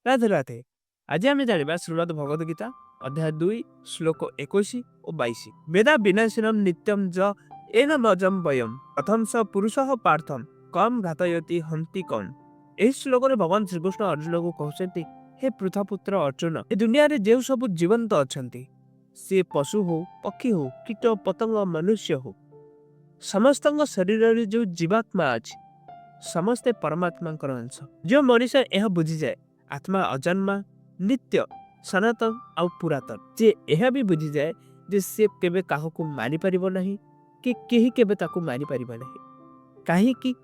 राधे राधे। आज आम जाना श्रीमद भगवद गीता अध्याय 2 श्लोक 21 और 22। वेदा विनाशिनम नित्यम ज एन मजम वयम कथम स पुरुष पार्थम कम घातयति हंति कौन। एही श्लोक रे भगवान श्रीकृष्ण अर्जुन को कहते, हे पृथपुत्र अर्जुन, ए दुनिया रे जो सब जीवंत अछंती, से पशु हो, पक्षी हो, कीट पतंग, मनुष्य हो, समस्त शरीर रे जो जीवात्मा अछि समस्ते परमात्मा अंश। जो मनीष यह बुझी जाए आत्मा अजन्मा, नित्य, सनातन आउ पुरातन, जे यह भी बुझी जाए जे से केबे काहको मारी परिबो नहीं कि केही केबे ताको मारी परिबो नहीं। काहे कि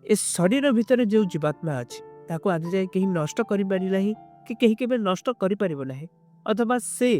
इस शरीर भितर जो जीवात्मा अछि ताको आज जाए केही नष्ट करि पारि नाही कि केही केबे नष्ट करि परिबो नाही, अथवा से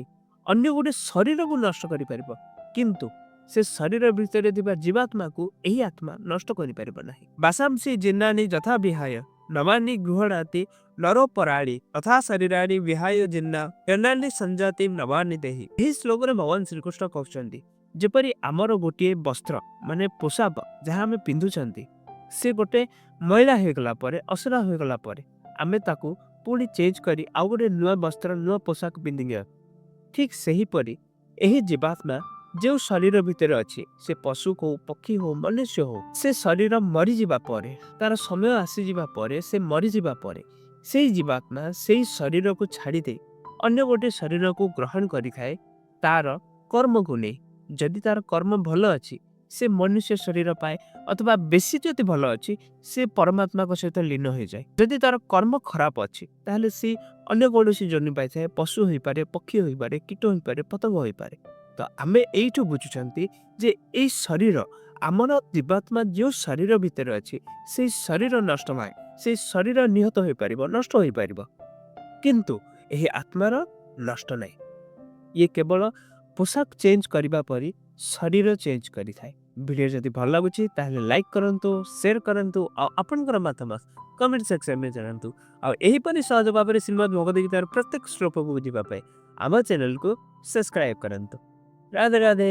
अन्य गोटे शरीर को नष्ट करि परिबो, किंतु से शरीर भितर थिबा जीवात्मा को एही आत्मा नष्ट करि परिबो नाही। बासांसी जिन्नानि यथा विहाय नवानि गृहणाति नरोपराणि तथा शरीराणि विहाय जिन्ना यन्नानि संजाति नवानि देहि। एही श्लोक रे भगवान श्रीकृष्ण कहउछन्ति जेपरि आमर गोटे वस्त्र माने पोशाक जहाँ आमे पिंधुछन्ति से गोटे मैला हो गला परे, असरा हो गला परे आमे ताकू पुणी चेंज करी आउ गोटे नुआ वस्त्र नुआ पोशाक पिंधिया। ठीक सही परी एही जीवात्मा जो शरीर भितर अच्छी से पशु हो, पक्षी हो, मनुष्य हो, से शरीर मरी जीवा परे, तार समय आसी जीवा परे, से मरी जीवा परे से जीवात्मा से शरीर को छाड़ी दे अन्य गोटे शरीर को ग्रहण करि खाए तार कर्म को नहीं। जदि तार कर्म भल अच्छी से मनुष्य शरीर पाए, अथवा बेसी जदि भल अच्छी से परमात्मा को सहित लीन हो जाए। जदि तार कर्म खराब अच्छी ताहले से अन्य कौनसी जन्म पाए, पशु हो पारे, पक्षी हो पारे, कीट हो पारे, पतंग हो पारे। तो आमे एइठु बुझुचंती जे ए शरीर आमर जीवात्मा जो शरीर भितर अच्छी से शरीर नष्ट माए, से शरीर निहत हो पारिबो, नष्ट हो पारिबो, किंतु एही आत्मार नष्ट नहीं। ये केवल पोशाक चेंज करबा परी शरीर चेंज करि थाए। वीडियो जदि भल लागुची ताहले लाइक करंतु, शेयर करंतु आ आपनकर मतामत कमेंट सेक्शन में जानंतु। आ एही परि सहज भाबरे श्रीमद् भगवद गीतार प्रत्येक श्लोक को बुझिबा पाए आम चैनल को सब्सक्राइब करंतु। राधे राधे।